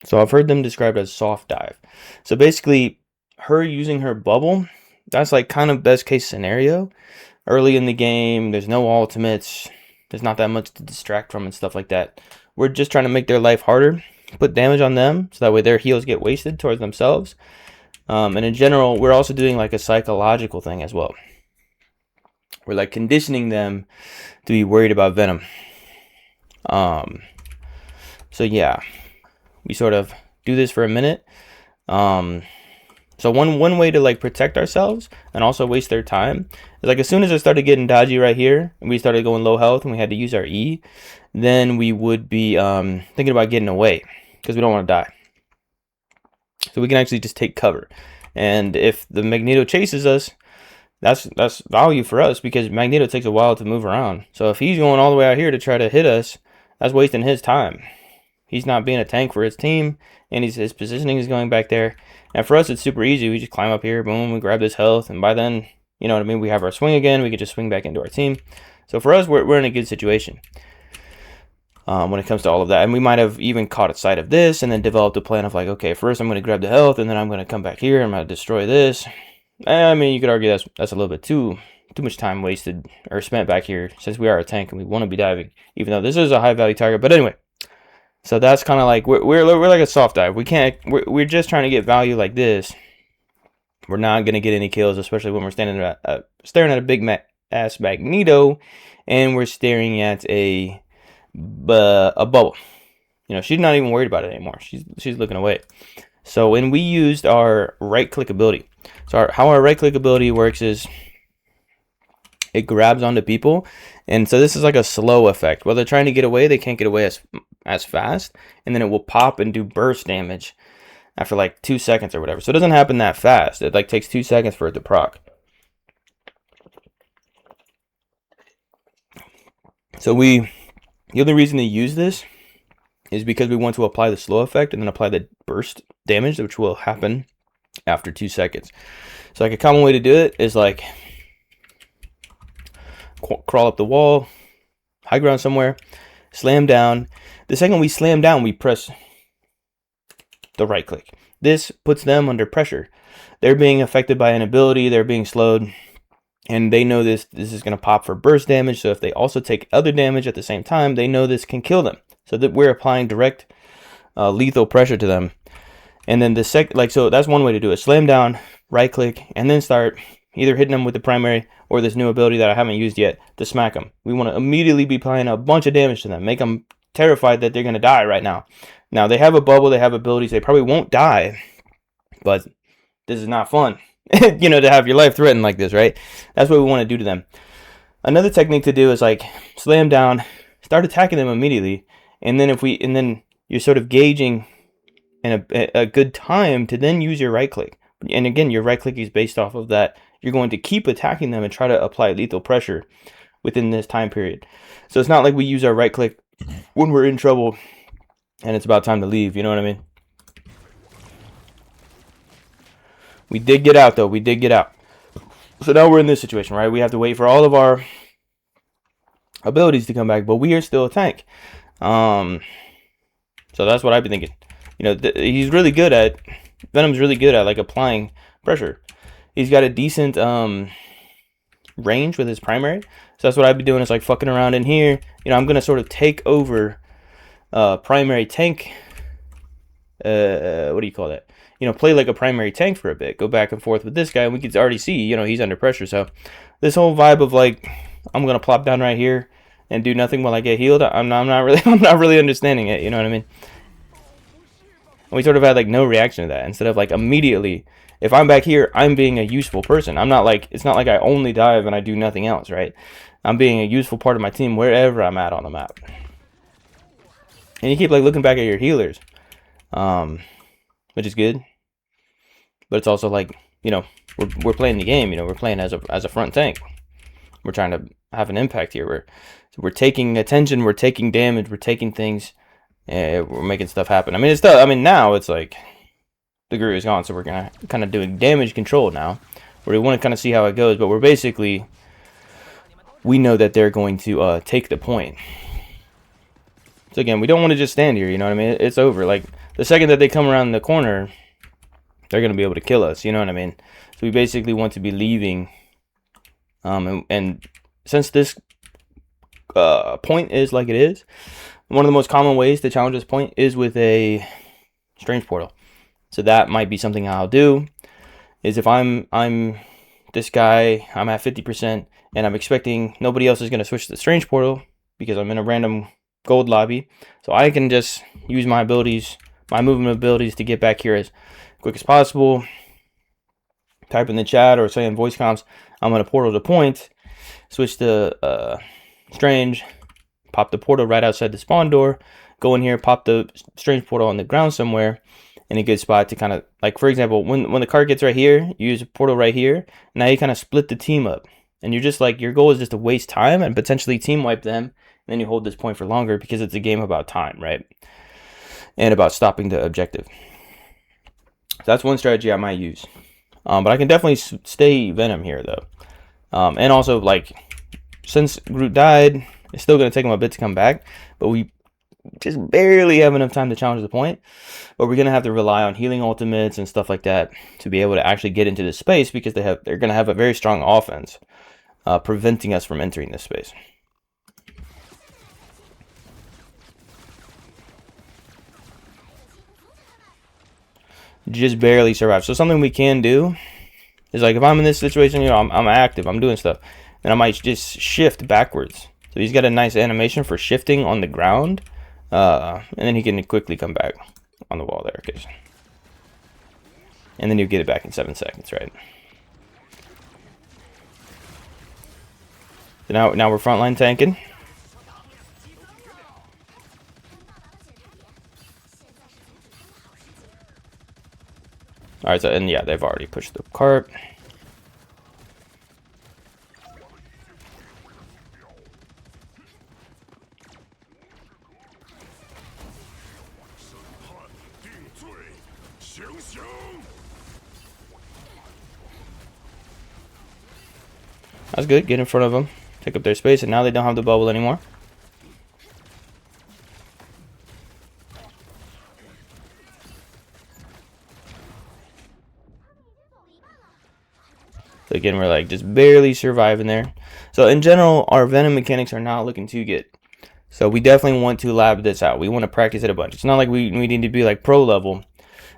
So I've heard them described as soft dive. So basically, her using her bubble, that's like kind of best case scenario. Early in the game, there's no ultimates, there's not that much to distract from and stuff like that. We're just trying to make their life harder, put damage on them, so that way their heals get wasted towards themselves. And in general, we're also doing like a psychological thing as well. We're like conditioning them to be worried about Venom. So yeah, we sort of do this for a minute. So one way to like protect ourselves and also waste their time is like as soon as it started getting dodgy right here and we started going low health and we had to use our E, then we would be thinking about getting away because we don't want to die. So we can actually just take cover. And if the Magneto chases us, that's value for us because Magneto takes a while to move around. So if he's going all the way out here to try to hit us, that's wasting his time. He's not being a tank for his team, and his positioning is going back there. And for us, it's super easy. We just climb up here, boom, we grab this health, and by then, you know what I mean, we have our swing again. We can just swing back into our team. So for us, we're in a good situation when it comes to all of that. And we might have even caught a sight of this and then developed a plan of like, okay, first I'm going to grab the health, and then I'm going to come back here. I'm going to destroy this. I mean, you could argue that's a little bit too much time wasted or spent back here since we are a tank and we want to be diving, even though this is a high value target. But anyway. So that's kind of like we're like a soft dive. We're just trying to get value like this. We're not gonna get any kills, especially when we're staring at a big ass Magneto, and we're staring at a bubble. You know, she's not even worried about it anymore. She's looking away. So when we used our right click ability, so how our right click ability works is it grabs onto people, and so this is like a slow effect. While they're trying to get away, they can't get away as fast, and then it will pop and do burst damage after like 2 seconds or whatever. So it doesn't happen that fast. It like takes 2 seconds for it to proc. So the only reason to use this is because we want to apply the slow effect and then apply the burst damage, which will happen after 2 seconds. So like a common way to do it is like crawl up the wall, high ground somewhere, slam down. The second we slam down, we press the right click. This puts them under pressure. They're being affected by an ability, they're being slowed, and they know this is going to pop for burst damage. So if they also take other damage at the same time, they know this can kill them. So that we're applying direct lethal pressure to them. And then so that's one way to do it. Slam down, right click, and then start either hitting them with the primary or this new ability that I haven't used yet to smack them. We want to immediately be applying a bunch of damage to them, make them terrified that they're going to die right now. Now, they have a bubble, they have abilities, they probably won't die, but this is not fun, you know, to have your life threatened like this, right? That's what we want to do to them. Another technique to do is like slam down, start attacking them immediately, and then you're sort of gauging in a good time to then use your right click. And again, your right click is based off of that. You're going to keep attacking them and try to apply lethal pressure within this time period. So it's not like we use our right click when we're in trouble and it's about time to leave, you know what I mean? We did get out though, we did get out. So now we're in this situation, right? We have to wait for all of our abilities to come back, but we are still a tank. So that's what I've been thinking. You know, Venom's really good at like applying pressure. He's got a decent range with his primary. So that's what I've been doing is like fucking around in here. You know, I'm going to sort of take over primary tank. What do you call that? You know, play like a primary tank for a bit. Go back and forth with this guy. And we can already see, you know, he's under pressure. So this whole vibe of like, I'm going to plop down right here and do nothing while I get healed. I'm not really understanding it. You know what I mean? And we sort of had like no reaction to that. Instead of like immediately, if I'm back here, I'm being a useful person. I'm not like, it's not like I only dive and I do nothing else, right? I'm being a useful part of my team wherever I'm at on the map. And you keep like looking back at your healers, which is good. But it's also like, you know, we're playing the game. You know, we're playing as a front tank. We're trying to have an impact here. We're taking attention. We're taking damage. We're taking things. We're making stuff happen. I mean, now it's like the guru is gone, so we're gonna kind of doing damage control now, where we want to kind of see how it goes. But we know that they're going to take the point. So again, we don't want to just stand here. You know what I mean? It's over. Like the second that they come around the corner, they're gonna be able to kill us. You know what I mean? So we basically want to be leaving. And since this point is like it is, one of the most common ways to challenge this point is with a strange portal. So that might be something I'll do. Is if I'm this guy, I'm at 50%, and I'm expecting nobody else is gonna switch to the strange portal because I'm in a random gold lobby. So I can just use my abilities, my movement abilities, to get back here as quick as possible. Type in the chat or say in voice comms, I'm gonna portal to point, switch to strange, pop the portal right outside the spawn door, go in here, pop the strange portal on the ground somewhere in a good spot to kind of, like, for example, when the card gets right here, you use a portal right here. Now you kind of split the team up, and you're just like, your goal is just to waste time and potentially team wipe them, and then you hold this point for longer because it's a game about time, right? And about stopping the objective. So that's one strategy I might use. But I can definitely stay Venom here though. And also, like, since Groot died, it's still going to take him a bit to come back, but we just barely have enough time to challenge the point. But we're going to have to rely on healing ultimates and stuff like that to be able to actually get into this space, because they're going to have a very strong offense preventing us from entering this space. Just barely survive. So something we can do is, like, if I'm in this situation, you know, I'm active, I'm doing stuff, and I might just shift backwards. So he's got a nice animation for shifting on the ground, and then he can quickly come back on the wall there, okay. And then you get it back in 7 seconds, right? So now we're frontline tanking. All right, so, and yeah, they've already pushed the cart. That's good. Get in front of them, take up their space, and now they don't have the bubble anymore. So again, we're like just barely surviving there. So in general, our Venom mechanics are not looking too good. So we definitely want to lab this out. We want to practice it a bunch. It's not like we need to be like pro level,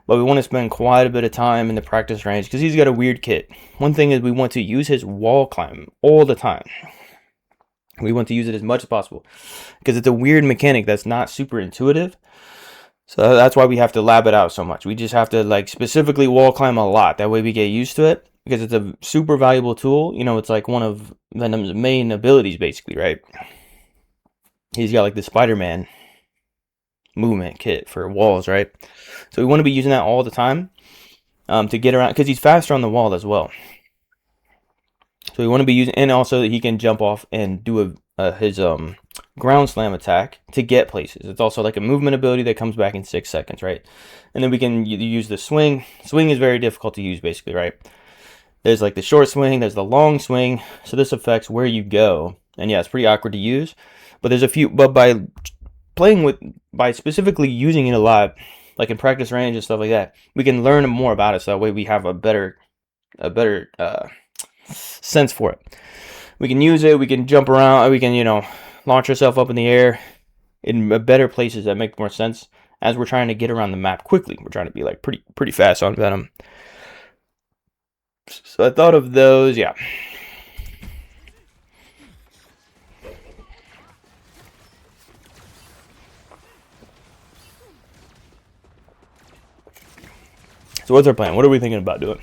but we want to spend quite a bit of time in the practice range because he's got a weird kit. One thing is we want to use his wall climb all the time. We want to use it as much as possible because it's a weird mechanic that's not super intuitive. So that's why we have to lab it out so much. We just have to, like, specifically wall climb a lot. That way we get used to it, because it's a super valuable tool. You know, it's like one of Venom's main abilities, basically, right? He's got like the Spider-Man movement kit for walls, right? So we want to be using that all the time to get around, because he's faster on the wall as well. So we want to be using, and also he can jump off and do his ground slam attack to get places. It's also like a movement ability that comes back in 6 seconds, right? And then we can use the swing. Swing is very difficult to use, basically, right? There's like the short swing, there's the long swing. So this affects where you go. And yeah, it's pretty awkward to use. But there's a few, but by specifically using it a lot, like in practice range and stuff like that, we can learn more about it. So that way we have a better sense for it. We can use it, we can jump around, we can, you know, launch ourselves up in the air in better places that make more sense as we're trying to get around the map quickly. We're trying to be like pretty fast on Venom. So I thought of those, yeah. So what's our plan? What are we thinking about doing?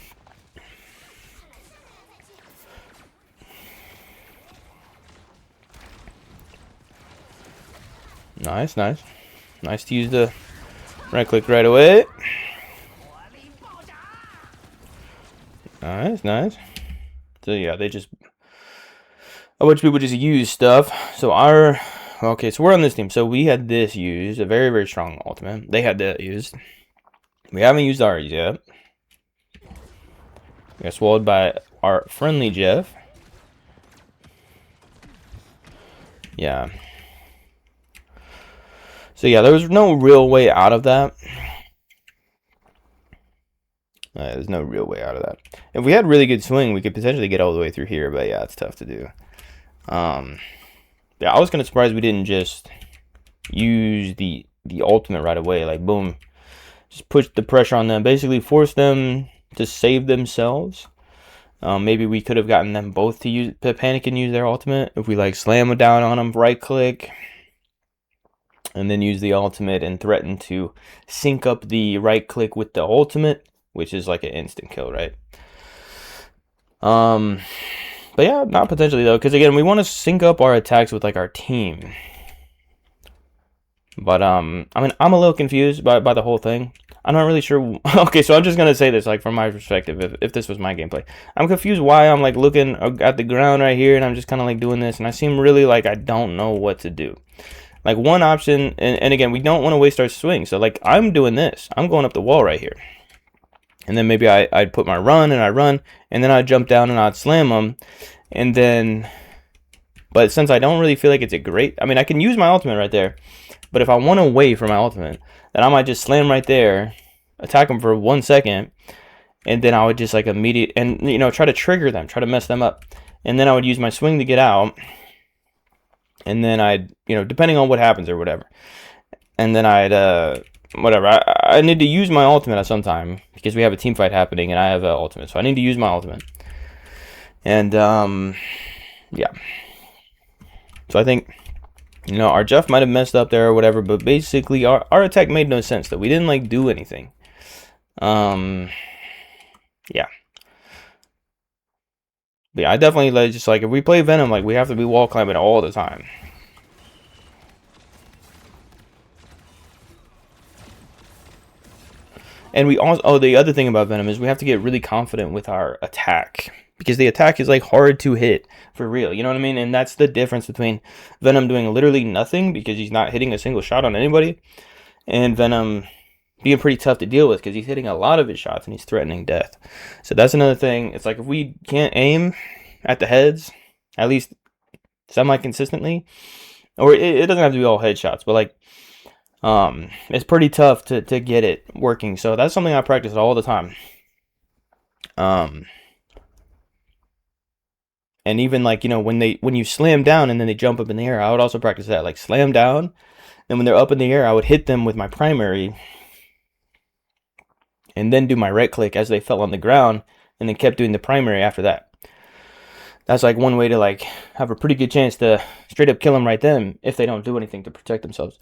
Nice, nice. Nice to use the right click right away. Nice, nice. So yeah, a bunch of people just use stuff. So okay, so we're on this team. So we had this used, a very, very strong ultimate. They had that used. We haven't used ours yet. We got swallowed by our friendly Jeff. Yeah. So yeah, there was no real way out of that. There's no real way out of that. If we had really good swing, we could potentially get all the way through here, but yeah, it's tough to do. Yeah, I was kind of surprised we didn't just use the ultimate right away. Like, boom, just push the pressure on them, basically force them to save themselves. Maybe we could have gotten them both to panic and use their ultimate if we like slam down on them, right click, and then use the ultimate and threaten to sync up the right click with the ultimate, which is like an instant kill, right? But yeah, not potentially though, because again, we want to sync up our attacks with like our team. But I mean, I'm a little confused by the whole thing. I'm not really sure. Okay, so I'm just gonna say this, like from my perspective, if this was my gameplay, I'm confused why I'm like looking at the ground right here, and I'm just kind of like doing this, and I seem really like I don't know what to do. Like one option, and again, we don't want to waste our swing. So like I'm doing this, I'm going up the wall right here, and then maybe I'd put my run and I run, and then I'd jump down and I'd slam them, and then. But since I don't really feel like it's a great, I mean, I can use my ultimate right there. But if I want to wait for my ultimate, then I might just slam right there, attack them for 1 second, and then I would just like immediate, and you know, try to trigger them, try to mess them up. And then I would use my swing to get out, and then I'd, you know, depending on what happens or whatever. And then I'd, whatever, I need to use my ultimate at some time, because we have a team fight happening, and I have an ultimate, so I need to use my ultimate. And, yeah. So I think, you know, our Jeff might have messed up there or whatever, but basically our attack made no sense, though. We didn't, like, do anything. Yeah. But yeah, I definitely, like, just, like, if we play Venom, like, we have to be wall climbing all the time. And we also, oh, the other thing about Venom is we have to get really confident with our attack. Because the attack is like hard to hit for real, you know what I mean? And that's the difference between Venom doing literally nothing because he's not hitting a single shot on anybody, and Venom being pretty tough to deal with because he's hitting a lot of his shots and he's threatening death. So that's another thing. It's like if we can't aim at the heads, at least semi-consistently, or it doesn't have to be all headshots, but like it's pretty tough to get it working. So that's something I practice all the time. And even like, you know, when you slam down and then they jump up in the air, I would also practice that. Like slam down, and when they're up in the air, I would hit them with my primary and then do my right click as they fell on the ground, and then kept doing the primary after that. That's like one way to like have a pretty good chance to straight up kill them right then if they don't do anything to protect themselves.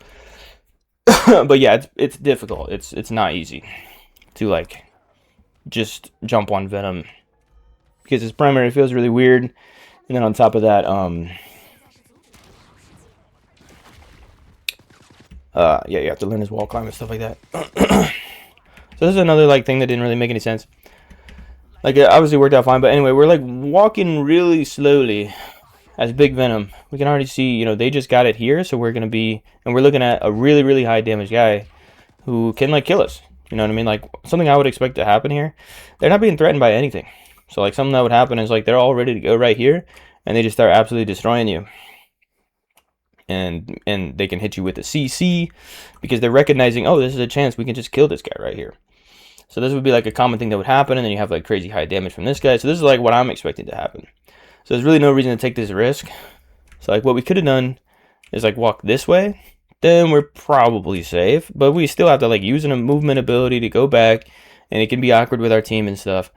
But yeah, it's difficult. It's not easy to like just jump on Venom because his primary feels really weird, and then on top of that, yeah, you have to learn his wall climb and stuff like that. So this is another like thing that didn't really make any sense. Like it obviously worked out fine, but anyway, we're like walking really slowly as Big Venom. We can already see, you know, they just got it here, so we're gonna be, and we're looking at a really, really high damage guy who can like kill us. You know what I mean? Like something I would expect to happen here. They're not being threatened by anything. So like something that would happen is like they're all ready to go right here, and they just start absolutely destroying you. And they can hit you with a CC because they're recognizing, oh, this is a chance we can just kill this guy right here. So this would be like a common thing that would happen, and then you have like crazy high damage from this guy. So this is like what I'm expecting to happen. So there's really no reason to take this risk. So like what we could have done is like walk this way, then we're probably safe, but we still have to like use a movement ability to go back, and it can be awkward with our team and stuff.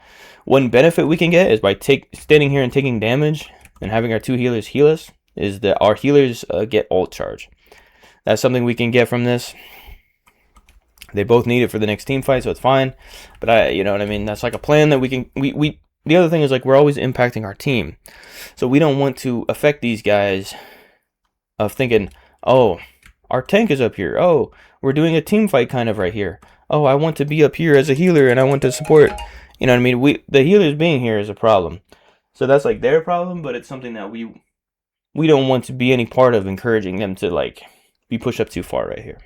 One benefit we can get is by standing here and taking damage and having our two healers heal us, is that our healers get ult charge. That's something we can get from this. They both need it for the next team fight, so it's fine. But you know what I mean? That's like a plan that we can, the other thing is like we're always impacting our team. So we don't want to affect these guys of thinking, oh, our tank is up here. Oh, we're doing a team fight kind of right here. Oh, I want to be up here as a healer and I want to support. You know what I mean? The healers being here is a problem. So that's like their problem, but it's something that we don't want to be any part of encouraging them to like be pushed up too far right here.